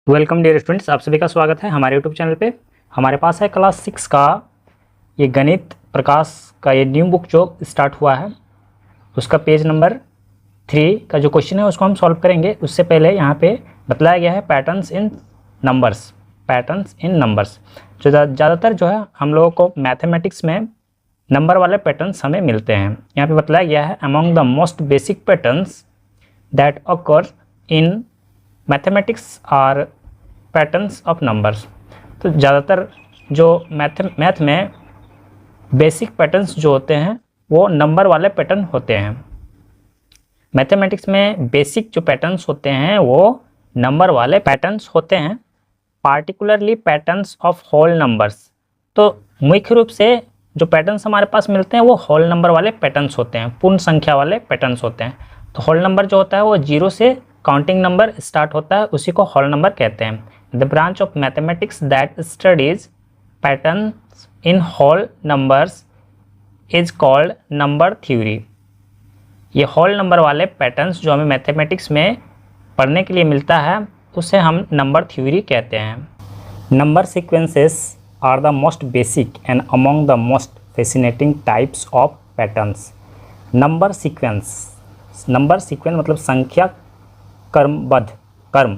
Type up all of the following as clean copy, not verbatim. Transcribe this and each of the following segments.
Welcome dear students, आप सभी का स्वागत है हमारे यूट्यूब चैनल पे। हमारे पास है क्लास 6 का ये गणित प्रकाश का ये न्यू बुक जो स्टार्ट हुआ है, उसका पेज नंबर 3 का जो क्वेश्चन है उसको हम सॉल्व करेंगे। उससे पहले यहाँ पे बतलाया गया है patterns in numbers. Patterns in numbers जो ज़्यादातर जो है हम लोगों को मैथमेटिक्स में नंबर वाले पैटर्न्स हमें मिलते हैं। यहाँ पे बतलाया गया है among the most basic patterns that occur in mathematics are patterns of numbers. तो ज़्यादातर जो मैथ में बेसिक पैटर्न्स जो होते हैं वो नंबर वाले पैटर्न होते हैं। मैथमेटिक्स में बेसिक जो पैटर्न्स होते हैं वो नंबर वाले पैटर्न्स होते हैं, particularly patterns of whole numbers. तो मुख्य रूप से जो पैटर्न्स हमारे पास मिलते हैं वो होल नंबर वाले पैटर्न्स होते हैं, पूर्ण संख्या वाले पैटर्न्स होते हैं। तो होल नंबर जो होता है वो 0 से काउंटिंग नंबर स्टार्ट होता है, उसी को होल नंबर कहते हैं। The branch of mathematics that studies patterns in whole numbers is called number theory. ये होल नंबर वाले पैटर्न्स जो हमें मैथमेटिक्स में पढ़ने के लिए मिलता है उसे हम नंबर थ्योरी कहते हैं। Number sequences are the most basic and among the most fascinating types of patterns. Number sequence मतलब संख्या क्रमबद्ध क्रम,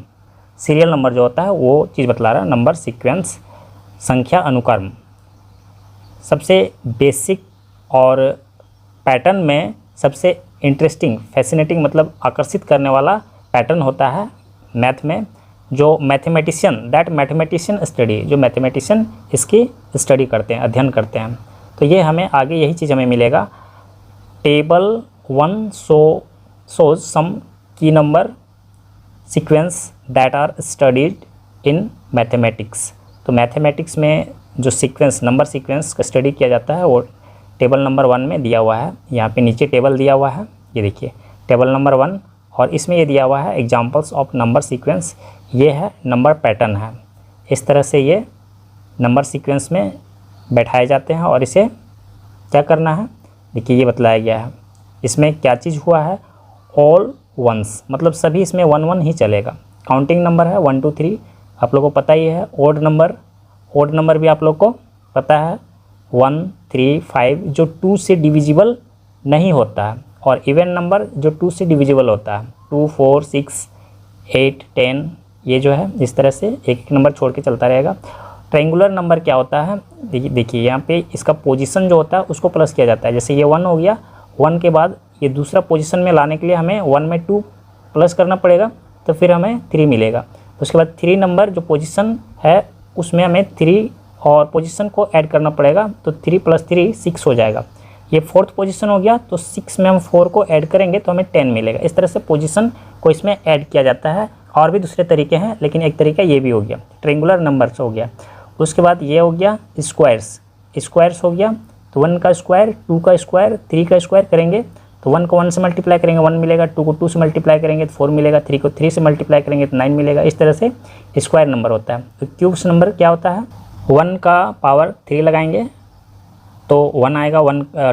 सीरियल नंबर जो होता है वो चीज़ बतला रहा है। नंबर सीक्वेंस संख्या अनुक्रम सबसे बेसिक और पैटर्न में सबसे इंटरेस्टिंग, फैसिनेटिंग मतलब आकर्षित करने वाला पैटर्न होता है मैथ में, जो मैथमेटिशियन स्टडी, जो मैथमेटिशियन इसकी स्टडी करते हैं, अध्ययन करते हैं। तो ये हमें आगे यही चीज़ हमें मिलेगा। Table 1 shows some key number sequence that are studied in mathematics. तो मैथमेटिक्स में जो सीक्वेंस, नंबर सीक्वेंस का स्टडी किया जाता है वो टेबल नंबर 1 में दिया हुआ है। यहाँ पे नीचे टेबल दिया हुआ है, ये देखिए टेबल नंबर 1, और इसमें ये दिया हुआ है एग्जांपल्स ऑफ नंबर सीक्वेंस। ये है नंबर पैटर्न है। इस तरह से ये नंबर सीक्वेंस में बैठाए जाते हैं और इसे क्या करना है, देखिए ये बतलाया गया है। इसमें क्या चीज़ हुआ है, ऑल वंस मतलब सभी इसमें 1 1 ही चलेगा। काउंटिंग नंबर है 1 2 3, आप लोगों को पता ही है। ओड नंबर भी आप लोग को पता है 1 3 5 जो 2 से डिविजिबल नहीं होता है, और इवन नंबर जो 2 से डिविजिबल होता है 2 4 6 8 10, ये जो है इस तरह से एक एक नंबर छोड़ के चलता रहेगा। ट्रायंगुलर नंबर क्या होता है, देखिए यहाँ पे इसका पोजीशन जो होता है उसको प्लस किया जाता है। जैसे ये 1 हो गया, 1 के बाद ये दूसरा पोजीशन में लाने के लिए हमें 1 में 2 प्लस करना पड़ेगा, तो फिर हमें 3 मिलेगा। उसके बाद 3 नंबर जो पोजीशन है उसमें हमें 3 और पोजीशन को ऐड करना पड़ेगा, तो 3 + 3 6 हो जाएगा। ये 4th पोजीशन हो गया, तो 6 में हम 4 को ऐड करेंगे तो हमें 10 मिलेगा। इस तरह से पोजीशन को इसमें ऐड किया जाता है। और भी दूसरे तरीके हैं, लेकिन एक तरीका ये भी हो गया, ट्रायंगुलर नंबर्स हो गया। उसके बाद ये हो गया स्क्वायर्स हो गया, तो 1 का स्क्वायर, 2 का स्क्वायर, 3 का स्क्वायर करेंगे तो 1 को 1 से मल्टीप्लाई करेंगे 1 मिलेगा, 2 को 2 से मल्टीप्लाई करेंगे तो 4 मिलेगा, 3 को 3 से मल्टीप्लाई करेंगे तो 9 मिलेगा। इस तरह से स्क्वायर नंबर होता है। तो क्यूब्स नंबर क्या होता है, 1 का पावर 3 लगाएंगे तो 1 आएगा,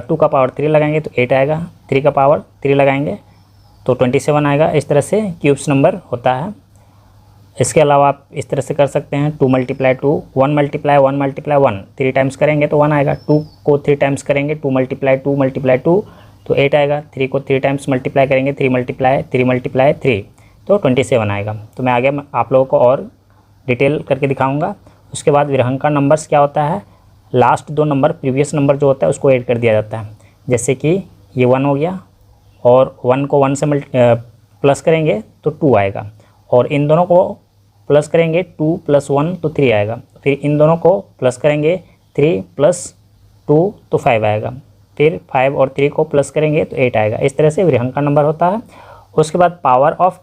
2 का पावर 3 लगाएंगे तो 8 आएगा, 3 का पावर 3 लगाएंगे तो 27 आएगा। इस तरह से क्यूब्स नंबर होता है। इसके अलावा आप इस तरह से कर सकते हैं 2 × 2, 1 × 1 3 टाइम्स करेंगे तो 1 आएगा, 2 को 3 टाइम्स करेंगे 2 × 2 तो 8 आएगा, 3 को 3 टाइम्स मल्टीप्लाई करेंगे 3 × 3 तो 27 आएगा। तो मैं आगे आप लोगों को और डिटेल करके दिखाऊंगा। उसके बाद विरहंका नंबर्स क्या होता है, लास्ट 2 नंबर प्रीवियस नंबर जो होता है उसको ऐड कर दिया जाता है। जैसे कि ये 1 हो गया, और 1 को 1 से प्लस करेंगे तो 2 आएगा, और इन दोनों को प्लस करेंगे 2 + 1 तो 3 आएगा, फिर इन दोनों को प्लस करेंगे 3 + 2 तो 5 आएगा, फिर 5 और 3 को प्लस करेंगे तो 8 आएगा। इस तरह से विरहंका नंबर होता है। उसके बाद पावर्स ऑफ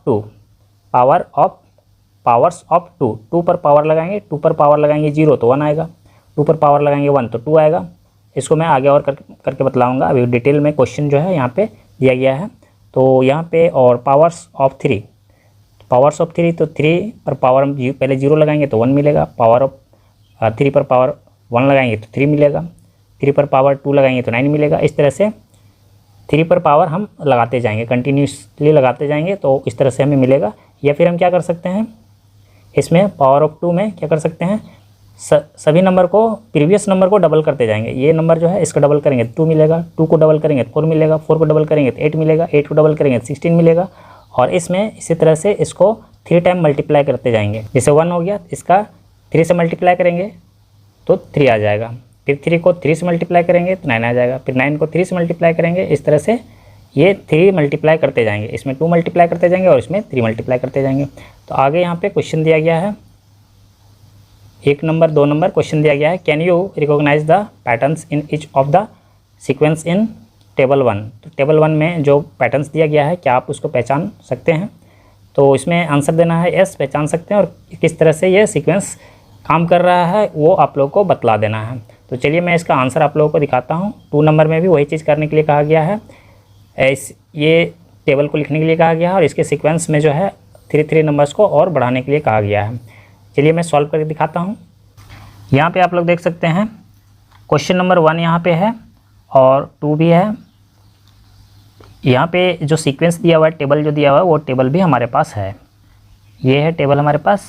2 पर पावर लगाएंगे, 2 पर पावर लगाएंगे 0 तो 1 आएगा, 2 पर पावर लगाएंगे 1 तो 2 आएगा। इसको मैं आगे और करके बतलाऊंगा, अभी डिटेल में क्वेश्चन जो है यहाँ पे दिया गया है। तो यहाँ पे और पावर्स ऑफ 3 तो 3 पर पावर हम पहले 0 लगाएंगे तो 1 मिलेगा, पावर ऑफ 3 पर पावर 1 लगाएंगे तो 3 मिलेगा, 3 पर पावर 2 लगाएंगे तो 9 मिलेगा। इस तरह से 3 पर पावर हम लगाते जाएंगे, कंटिन्यूसली लगाते जाएंगे तो इस तरह से हमें मिलेगा। या फिर हम क्या कर सकते हैं, इसमें पावर ऑफ 2 में क्या कर सकते हैं, सभी नंबर को, प्रीवियस नंबर को डबल करते जाएंगे। ये नंबर जो है इसका डबल करेंगे 2 मिलेगा, 2 को डबल करेंगे 4 मिलेगा, 4 को डबल करेंगे 8 मिलेगा, 8 को डबल करेंगे 16 मिलेगा। और इसमें इसी तरह से इसको 3 टाइम मल्टीप्लाई करते जाएंगे। जैसे 1 हो गया, इसका 3 से मल्टीप्लाई करेंगे तो 3 आ जाएगा, फिर 3 को 3 से मल्टीप्लाई करेंगे तो 9 आ जाएगा, फिर 9 को 3 से मल्टीप्लाई करेंगे। इस तरह से ये 3 मल्टीप्लाई करते जाएंगे, इसमें 2 मल्टीप्लाई करते जाएंगे और इसमें 3 मल्टीप्लाई करते जाएंगे। तो आगे यहाँ पे क्वेश्चन दिया गया है, 1 नंबर 2 नंबर क्वेश्चन दिया गया है, can you recognize the patterns in each of the sequence in table 1। तो टेबल 1 में जो पैटर्न्स दिया गया है क्या आप उसको पहचान सकते हैं। तो इसमें आंसर देना है यस, पहचान सकते हैं, और किस तरह से ये सीक्वेंस काम कर रहा है वो आप लोगों को बतला देना है। तो चलिए मैं इसका आंसर आप लोगों को दिखाता हूँ। 2 नंबर में भी वही चीज़ करने के लिए कहा गया है, ये टेबल को लिखने के लिए कहा गया है, और इसके सीक्वेंस में जो है 3 नंबर्स को और बढ़ाने के लिए कहा गया है। चलिए मैं सॉल्व करके दिखाता हूँ। यहाँ पे आप लोग देख सकते हैं क्वेश्चन नंबर 1 यहाँ पे है और 2 भी है। यहाँ पे जो सीक्वेंस दिया हुआ है, टेबल जो दिया हुआ है वो टेबल भी हमारे पास है। ये है टेबल हमारे पास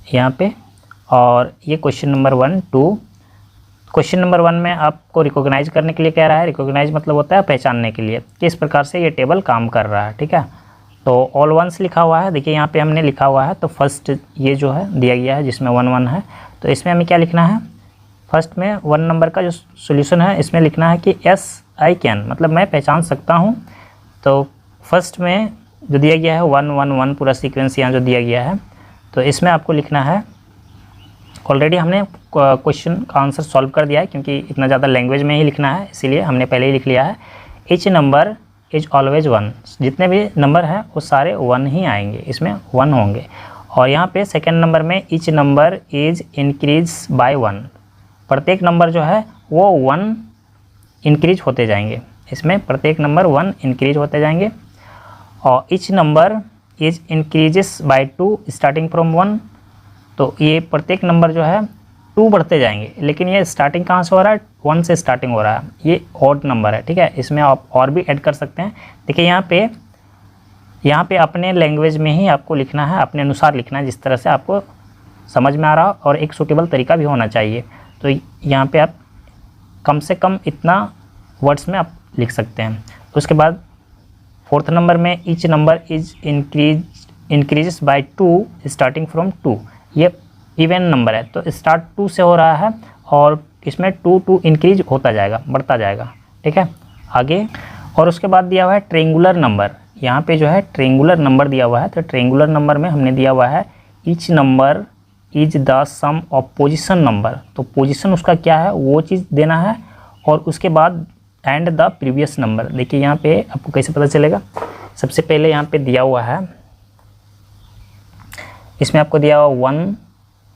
यहाँ पे, और ये क्वेश्चन नंबर 1 2। क्वेश्चन नंबर 1 में आपको रिकॉग्नाइज करने के लिए कह रहा है। रिकॉग्नाइज मतलब होता है पहचानने के लिए, किस प्रकार से ये टेबल काम कर रहा है। ठीक है, तो ऑल वंस लिखा हुआ है, देखिए यहाँ पे हमने लिखा हुआ है। तो फर्स्ट ये जो है दिया गया है जिसमें 1 1 है, तो इसमें हमें क्या लिखना है, फर्स्ट में 1 नंबर का जो सोल्यूशन है इसमें लिखना है कि यस आई कैन, मतलब मैं पहचान सकता हूँ। तो फर्स्ट में जो दिया गया है 1 1 1 पूरा सीक्वेंस यहाँ जो दिया गया है, तो इसमें आपको लिखना है, ऑलरेडी हमने क्वेश्चन का आंसर सॉल्व कर दिया है क्योंकि इतना ज़्यादा लैंग्वेज में ही लिखना है, इसीलिए हमने पहले ही लिख लिया है। ईच नंबर इज ऑलवेज 1, जितने भी नंबर हैं वो सारे 1 ही आएंगे, इसमें 1 होंगे। और यहाँ पे सेकेंड नंबर में each number is increase by 1, प्रत्येक नंबर जो है वो 1 इंक्रीज होते जाएंगे, इसमें प्रत्येक नंबर 1 इंक्रीज होते जाएंगे। और each number is increases by 2 starting from 1, तो ये प्रत्येक नंबर जो है 2 बढ़ते जाएंगे, लेकिन ये स्टार्टिंग कहाँ से हो रहा है, 1 से स्टार्टिंग हो रहा है, ये ऑड नंबर है। ठीक है, इसमें आप और भी ऐड कर सकते हैं। देखिए यहाँ पे अपने लैंग्वेज में ही आपको लिखना है, अपने अनुसार लिखना है, जिस तरह से आपको समझ में आ रहा हो, और एक सूटेबल तरीका भी होना चाहिए। तो यहाँ पे आप कम से कम इतना वर्ड्स में आप लिख सकते हैं। उसके बाद 4th नंबर में each number is increases by 2 starting from 2, ये इवन नंबर है तो स्टार्ट 2 से हो रहा है, और इसमें 2 इंक्रीज होता जाएगा, बढ़ता जाएगा। ठीक है, आगे। और उसके बाद दिया हुआ है ट्रेंगुलर नंबर, यहाँ पे जो है ट्रेंगुलर नंबर दिया हुआ है। तो ट्रेंगुलर नंबर में हमने दिया हुआ है each number is the sum of position number, तो पोजीशन उसका क्या है वो चीज़ देना है, और उसके बाद एंड द प्रीवियस नंबर। देखिए यहाँ पे आपको कैसे पता चलेगा, सबसे पहले यहाँ पे दिया हुआ है, इसमें आपको दिया हुआ 1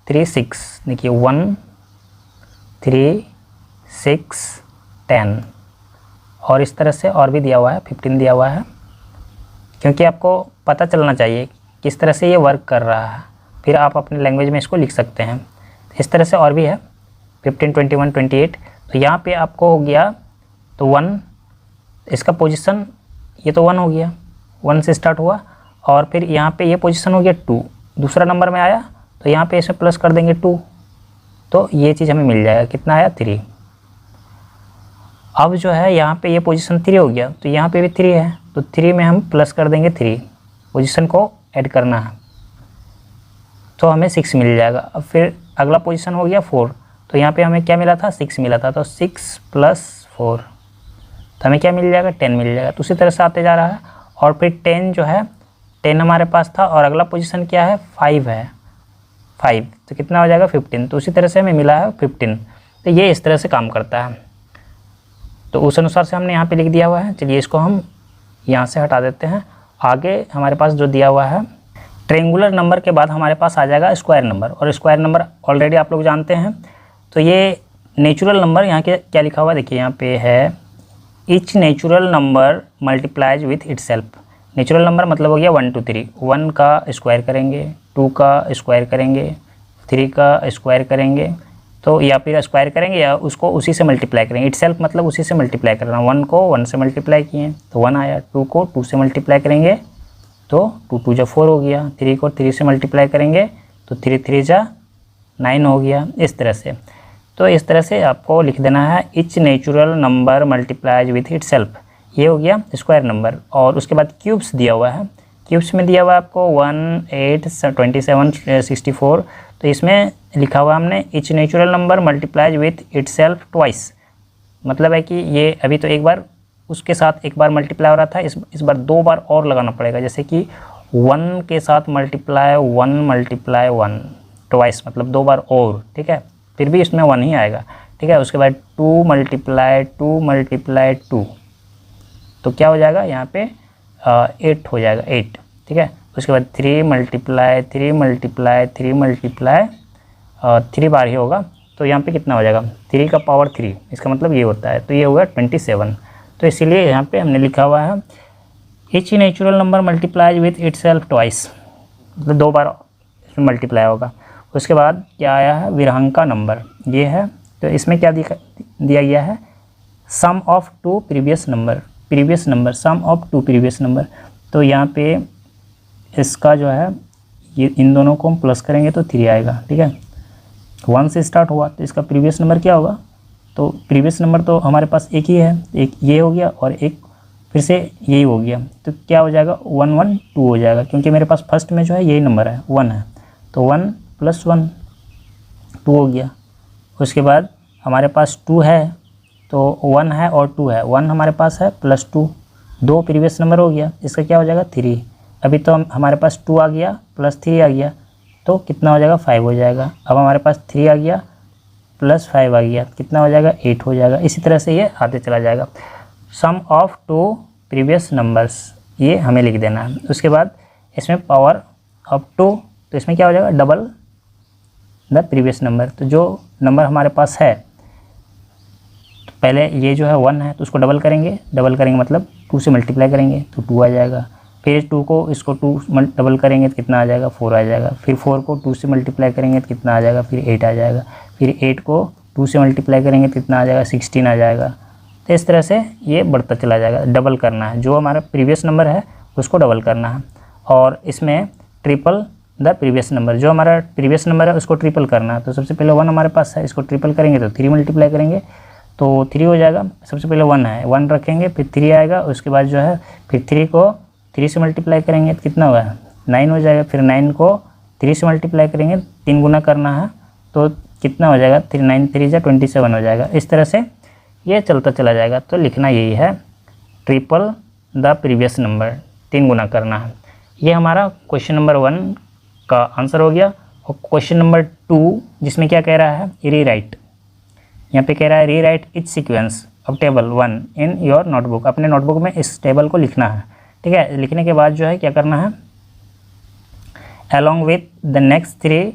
3 6, देखिए 1 3 6 10, और इस तरह से और भी दिया हुआ है 15 दिया हुआ है, क्योंकि आपको पता चलना चाहिए किस तरह से ये वर्क कर रहा है, फिर आप अपने लैंग्वेज में इसको लिख सकते हैं। इस तरह से और भी है 15 21 28। तो यहाँ पे आपको हो गया तो 1, इसका पोजीशन ये तो 1 हो गया, 1 से स्टार्ट हुआ, और फिर यहाँ पे ये पोजीशन हो गया 2, दूसरा नंबर में आया तो यहाँ पे इसे प्लस कर देंगे 2, तो ये चीज़ हमें मिल जाएगा, कितना आया 3। अब जो है यहाँ पे ये पोजीशन 3 हो गया, तो यहाँ पे भी 3 है, तो 3 में हम प्लस कर देंगे 3, पोजीशन को ऐड करना है, तो हमें 6 मिल जाएगा। अब फिर अगला पोजीशन हो गया 4, तो यहाँ पे हमें क्या मिला था, 6 मिला था, तो 6 + 4, तो हमें क्या मिल जाएगा, 10 मिल जाएगा। तो उसी तरह से आते जा रहा है, और फिर 10 जो है 10 हमारे पास था, और अगला पोजीशन क्या है 5 है, 5, तो कितना हो जाएगा 15, तो उसी तरह से हमें मिला है 15। तो ये इस तरह से काम करता है, तो उस अनुसार से हमने यहाँ पे लिख दिया हुआ है। चलिए इसको हम यहाँ से हटा देते हैं। आगे हमारे पास जो दिया हुआ है, ट्रेंगुलर नंबर के बाद हमारे पास आ जाएगा स्क्वायर नंबर, और स्क्वायर नंबर ऑलरेडी आप लोग जानते हैं। तो ये नेचुरल नंबर, यहाँ के क्या लिखा हुआ है देखिए, यहाँ पे है each natural number multiplies with itself. Natural number मतलब हो गया 1 2 3, 1 का स्क्वायर करेंगे, 2 का स्क्वायर करेंगे, 3 का स्क्वायर करेंगे, तो या फिर स्क्वायर करेंगे या उसको उसी से मल्टीप्लाई करेंगे। इटसेल्फ मतलब उसी से मल्टीप्लाई करना, 1 को 1 से मल्टीप्लाई किए तो 1 आया, 2 को 2 से मल्टीप्लाई करेंगे तो 2 2 जा 4 हो गया, 3 को 3 से मल्टीप्लाई करेंगे तो 3 3 जा 9 हो गया, इस तरह से। तो इस तरह से आपको लिख देना है etch natural number multiplies with itself, ये हो गया स्क्वायर नंबर। और उसके बाद क्यूब्स दिया हुआ है, क्यूब्स में दिया हुआ है आपको 1 8 27 64, तो इसमें लिखा हुआ हमने etch natural number multiplies with itself twice, मतलब है कि ये अभी तो एक बार उसके साथ एक बार मल्टीप्लाई हो रहा था, इस बार 2 बार और लगाना पड़ेगा, जैसे कि 1 के साथ मल्टीप्लाई 1 ट्वाइस, मतलब 2 बार और, ठीक है, फिर भी इसमें 1 ही आएगा, ठीक है। उसके बाद 2 मल्टीप्लाई 2, तो क्या हो जाएगा यहाँ पे 8 हो जाएगा, 8, ठीक है। उसके बाद 3 मल्टीप्लाई 3 बार ही होगा, तो यहाँ पे कितना हो जाएगा 3 का पावर 3, इसका मतलब ये होता है, तो ये होगा 27। तो इसीलिए यहाँ पे हमने लिखा हुआ है etch natural number multiplies with itself twice, मतलब 2 बार इसमें मल्टीप्लाई होगा। उसके बाद क्या आया है विरहंका नंबर, ये है, तो इसमें क्या दिया गया है sum of 2 previous number, sum of 2 previous number. तो यहाँ पे इसका जो है ये इन दोनों को हम प्लस करेंगे तो 3 आएगा, ठीक है। 1 से स्टार्ट हुआ तो इसका प्रीवियस नंबर क्या होगा, तो प्रीवियस नंबर तो हमारे पास एक ही है, एक ये हो गया और एक फिर से यही हो गया, तो क्या हो जाएगा 1 1 2 हो जाएगा, क्योंकि मेरे पास फर्स्ट में जो है यही नंबर है 1 है, तो 1 + 1 2 हो गया। उसके बाद हमारे पास 2 है, तो 1 है और 2 है, 1 हमारे पास है +2, 2 प्रीवियस नंबर हो गया, इसका क्या हो जाएगा 3। अभी तो हमारे पास 2 आ गया +3 आ गया, तो कितना हो जाएगा 5 हो जाएगा। अब हमारे पास 3 आ गया +5 आ गया, कितना हो जाएगा 8 हो जाएगा। इसी तरह से ये आते चला जाएगा। सम ऑफ 2 प्रीवियस नंबर्स, ये हमें लिख देना है। उसके बाद इसमें पावर ऑफ 2, तो इसमें क्या हो जाएगा डबल द प्रीवियस नंबर, तो जो नंबर हमारे पास है, तो पहले ये जो है 1 है तो उसको डबल करेंगे मतलब 2 से मल्टीप्लाई करेंगे तो 2 आ जाएगा, फिर 2 को इसको 2 डबल करेंगे तो कितना आ जाएगा 4 आ जाएगा, फिर 4 को 2 से मल्टीप्लाई करेंगे तो कितना आ जाएगा, फिर 8 आ जाएगा, फिर 8 को 2 से मल्टीप्लाई करेंगे तो कितना आ जाएगा 16 आ जाएगा। तो इस तरह से ये बढ़ता चला जाएगा, डबल करना है, जो हमारा प्रीवियस नंबर है उसको डबल करना है। और इसमें ट्रिपल द प्रीवियस नंबर, जो हमारा प्रीवियस नंबर है उसको ट्रिपल करना है। तो सबसे पहले 1 हमारे पास है, इसको ट्रिपल करेंगे तो 3 मल्टीप्लाई करेंगे तो 3 हो जाएगा। सबसे पहले 1 है, 1 रखेंगे, फिर 3 आएगा, उसके बाद जो है फिर 3 को 3 से मल्टीप्लाई करेंगे तो कितना होगा 9 हो जाएगा, फिर 9 को 3 से मल्टीप्लाई करेंगे, 3 गुना करना है तो कितना हो जाएगा 9 3 = 27 हो जाएगा। इस तरह से ये चलता चला जाएगा। तो लिखना यही है ट्रिपल द प्रीवियस नंबर, 3 गुना करना है। ये हमारा क्वेश्चन नंबर 1 का आंसर हो गया। और क्वेश्चन नंबर 2 जिसमें क्या कह रहा है रीराइट, यहाँ पे कह रहा है rewrite etch sequence of table 1 in your notebook, अपने नोटबुक में इस टेबल को लिखना है, ठीक है। लिखने के बाद जो है क्या करना है along with the next 3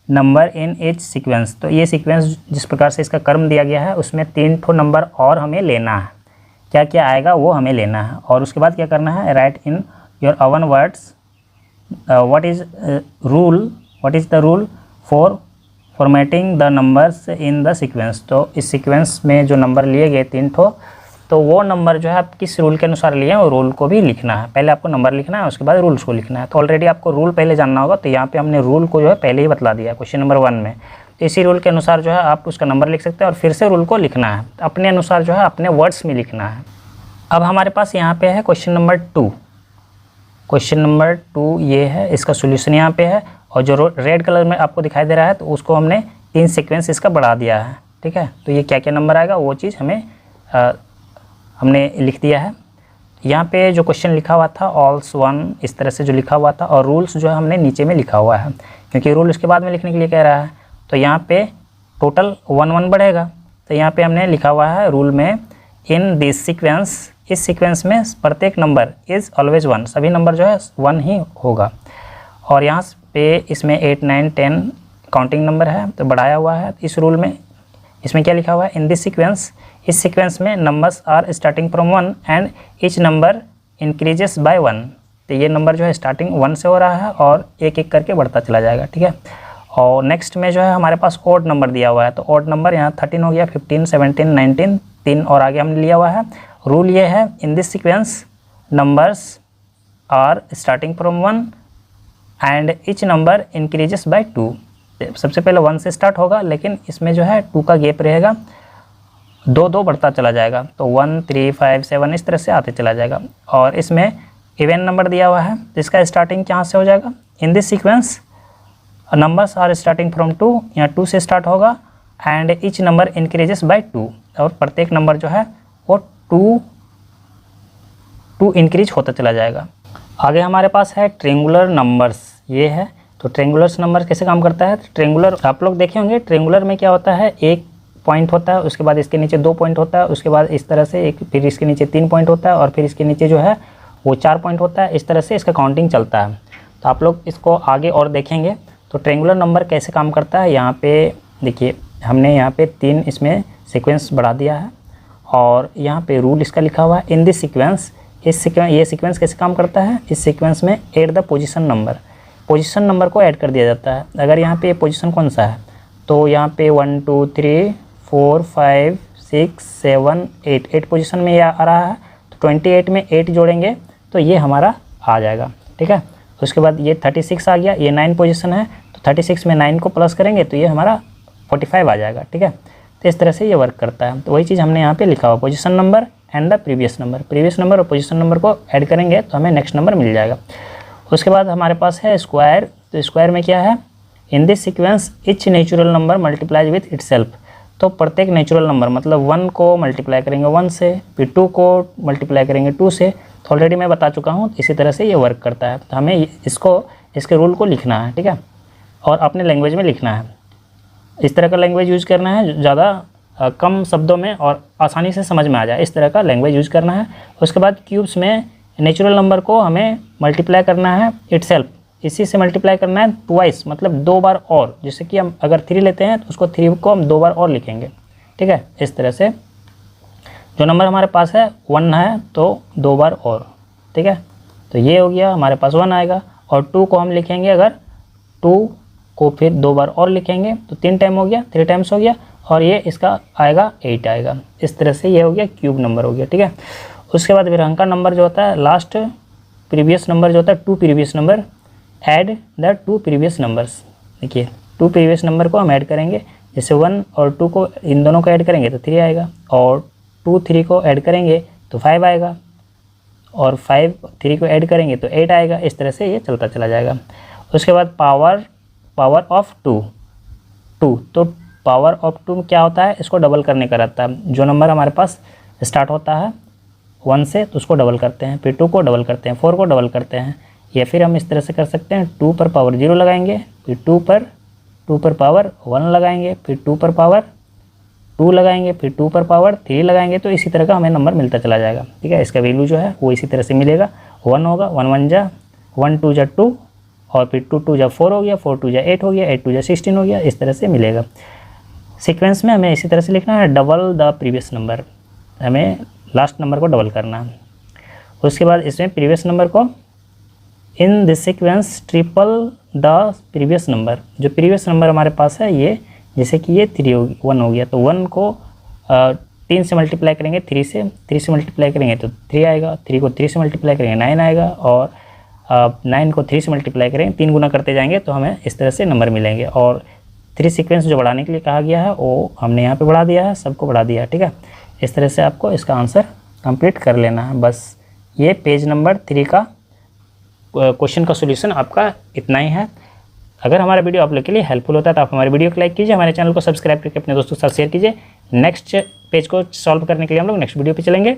number in each sequence, तो ये सीक्वेंस जिस प्रकार से इसका क्रम दिया गया है उसमें 3 ठो नंबर और हमें लेना है, क्या क्या आएगा वो हमें लेना है। और उसके बाद क्या करना है right in your oven words what is the rule for formatting the numbers in the sequence, तो इस सीक्वेंस में जो नंबर लिए गए 3 ठो, तो वो नंबर जो है आप किस रूल के अनुसार लिए हैं वो रूल को भी लिखना है। पहले आपको नंबर लिखना है, उसके बाद रूल्स को लिखना है। तो ऑलरेडी आपको रूल पहले जानना होगा, तो यहाँ पे हमने रूल को जो है पहले ही बतला दिया क्वेश्चन नंबर 1 में। तो इसी रूल के अनुसार जो है आप उसका नंबर लिख सकते हैं और फिर से रूल को लिखना है, अपने अनुसार जो है अपने वर्ड्स में लिखना है। अब हमारे पास यहाँ पे है क्वेश्चन नंबर 2, क्वेश्चन नंबर 2 ये है, इसका सोल्यूशन यहाँ पे है। और जो रेड कलर में आपको दिखाई दे रहा है तो उसको हमने 3 सीक्वेंस इसका बढ़ा दिया है, ठीक है। तो ये क्या क्या नंबर आएगा वो चीज़ हमें हमने लिख दिया है। यहाँ पे जो क्वेश्चन लिखा हुआ था ऑल्स 1 इस तरह से जो लिखा हुआ था, और रूल्स जो है हमने नीचे में लिखा हुआ है, क्योंकि रूल इसके बाद में लिखने के लिए कह रहा है। तो यहाँ पे टोटल 1 1 बढ़ेगा, तो यहाँ पे हमने लिखा हुआ है रूल में इन दिस सीक्वेंस, इस सीक्वेंस में प्रत्येक नंबर इज़ ऑलवेज 1, सभी नंबर जो है 1 ही होगा। और यहाँ पे इसमें 8 9 10 काउंटिंग नंबर है तो बढ़ाया हुआ है इस रूल में। इसमें क्या लिखा हुआ है इन दिस सीक्वेंस, इस सीक्वेंस में numbers are starting from 1 and each number increases by 1, तो ये नंबर जो है स्टार्टिंग 1 से हो रहा है और एक एक करके बढ़ता चला जाएगा, ठीक है। और नेक्स्ट में जो है हमारे पास ऑड नंबर दिया हुआ है, तो ऑड नंबर यहाँ 13 हो गया, 15 17 19 3 और आगे हमने लिया हुआ है। रूल ये है in this sequence numbers are starting from 1 and each number increases by 2। सबसे पहले 1 से स्टार्ट होगा, लेकिन इसमें जो है 2 का गैप रहेगा, 2 बढ़ता चला जाएगा, तो 1 3 5 7 इस तरह से आते चला जाएगा। और इसमें इवन नंबर दिया हुआ है, तो इसका स्टार्टिंग कहाँ से हो जाएगा, in this sequence numbers are starting from 2, यहाँ 2 से स्टार्ट होगा and each number increases by 2, और प्रत्येक नंबर जो है वो 2 इंक्रीज होता चला जाएगा। आगे हमारे पास है ट्रेंगुलर नंबर्स, ये है। तो ट्रेंगुलर नंबर कैसे काम करता है, ट्रेंगुलर आप लोग देखे होंगे, ट्रेंगुलर में क्या होता है, एक पॉइंट होता है, उसके बाद इसके नीचे 2 पॉइंट होता है, उसके बाद इस तरह से एक, फिर इसके नीचे 3 पॉइंट होता है, और फिर इसके नीचे जो है वो 4 पॉइंट होता है। इस तरह से इसका काउंटिंग चलता है। तो आप लोग इसको आगे और देखेंगे। तो ट्रेंगुलर नंबर कैसे काम करता है, यहाँ पे देखिए हमने यहाँ पे 3 इसमें सीक्वेंस बढ़ा दिया है, और यहाँ पे रूल इसका लिखा हुआ है इन दिस सीक्वेंस। ये सीक्वेंस कैसे काम करता है, इस सीक्वेंस में add the position number, position number को ऐड कर दिया जाता है। अगर यहाँ पे पोजीशन कौन सा है, तो यहाँ पे 1 2 3 4 5 6 7 8 पोजीशन में यह आ रहा है, तो 28 में 8 जोड़ेंगे तो ये हमारा आ जाएगा, ठीक है। उसके बाद ये 36 आ गया, ये 9 पोजीशन है, तो 36 में 9 को प्लस करेंगे तो ये हमारा 45 आ जाएगा, ठीक है। तो इस तरह से ये वर्क करता है। तो वही चीज़ हमने यहाँ पे लिखा हुआ, position number and the previous number और पोजीशन नंबर को ऐड करेंगे तो हमें नेक्स्ट नंबर मिल जाएगा। उसके बाद हमारे पास है स्क्वायर। तो स्क्वायर में क्या है, in this sequence etch natural number multiplies with itself. तो प्रत्येक नेचुरल नंबर मतलब 1 को मल्टीप्लाई करेंगे 1 से, फिर 2 को मल्टीप्लाई करेंगे 2 से। तो ऑलरेडी मैं बता चुका हूँ, इसी तरह से ये वर्क करता है। तो हमें इसके रूल को लिखना है, ठीक है, और अपने लैंग्वेज में लिखना है। इस तरह का लैंग्वेज यूज़ करना है, ज़्यादा कम शब्दों में और आसानी से समझ में आ जाए, इस तरह का लैंग्वेज यूज़ करना है। उसके बाद क्यूब्स में नेचुरल नंबर को हमें मल्टीप्लाई करना है इटसेल्फ, इसी से मल्टीप्लाई करना है ट्वाइस, मतलब 2 बार और। जैसे कि हम अगर 3 लेते हैं तो उसको 3 को हम 2 बार और लिखेंगे, ठीक है। इस तरह से जो नंबर हमारे पास है 1 है तो 2 बार और, ठीक है। तो ये हो गया हमारे पास 1 आएगा, और 2 को हम लिखेंगे, अगर 2 को फिर 2 बार और लिखेंगे तो 3 टाइम हो गया, 3 टाइम्स हो गया, और ये इसका आएगा 8 आएगा। इस तरह से ये हो गया क्यूब नंबर हो गया, ठीक है। उसके बाद विरंका नंबर जो होता है, लास्ट प्रीवियस नंबर जो होता है 2 previous number, add the 2 previous numbers. देखिए 2 प्रीवियस नंबर को हम ऐड करेंगे, जैसे 1 और 2 को इन दोनों को ऐड करेंगे तो 3 आएगा, और 2 3 को ऐड करेंगे तो 5 आएगा, और 5 3 को ऐड करेंगे तो 8 आएगा। इस तरह से ये चलता चला जाएगा। उसके बाद पावर ऑफ 2, तो पावर ऑफ 2 क्या होता है, इसको डबल करने का रहता है। जो नंबर हमारे पास स्टार्ट होता है 1 से तो उसको डबल करते हैं, फिर 2 को डबल करते हैं, 4 को डबल करते हैं, या फिर हम इस तरह से कर सकते हैं 2 पर पावर 0 लगाएंगे, फिर 2 पर पावर 1 लगाएंगे, फिर 2 पर पावर 2 लगाएंगे, फिर 2 पर पावर 3 लगाएंगे। तो इसी तरह का हमें नंबर मिलता चला जाएगा, ठीक है। इसका वैल्यू जो है वो इसी तरह से मिलेगा, 1 होगा, 1 1 जा 1 2 जा 2, और फिर 2 2 जा 4 हो गया, 4 2 जा 8 हो गया, 8 2 जा 16 हो गया। इस तरह से मिलेगा। सीक्वेंस में हमें इसी तरह से लिखना है, डबल द प्रीवियस नंबर, हमें लास्ट नंबर को डबल करना है। उसके बाद इसमें प्रीवियस नंबर को इन this sequence triple the previous number. जो प्रीवियस नंबर हमारे पास है ये, जैसे कि ये 1 हो गया, तो 1 को 3 से मल्टीप्लाई करेंगे, 3 से मल्टीप्लाई करेंगे तो 3 आएगा, 3 को 3 से मल्टीप्लाई करेंगे 9 आएगा, और 9 को 3 से मल्टीप्लाई करेंगे, 3 गुना करते जाएंगे तो हमें इस तरह से नंबर मिलेंगे। और 3 सीक्वेंस जो बढ़ाने के लिए कहा गया है वो हमने यहाँ पे बढ़ा दिया है, सबको बढ़ा दिया है, ठीक है। इस तरह से आपको इसका आंसर कंप्लीट कर लेना है। बस ये पेज नंबर 3 का क्वेश्चन का सॉल्यूशन आपका इतना ही है। अगर हमारा वीडियो आप लोग के लिए हेल्पफुल होता है तो आप हमारे वीडियो को लाइक कीजिए, हमारे चैनल को सब्सक्राइब करके अपने दोस्तों के साथ शेयर कीजिए। नेक्स्ट पेज को सॉल्व करने के लिए हम लोग नेक्स्ट वीडियो पे चलेंगे।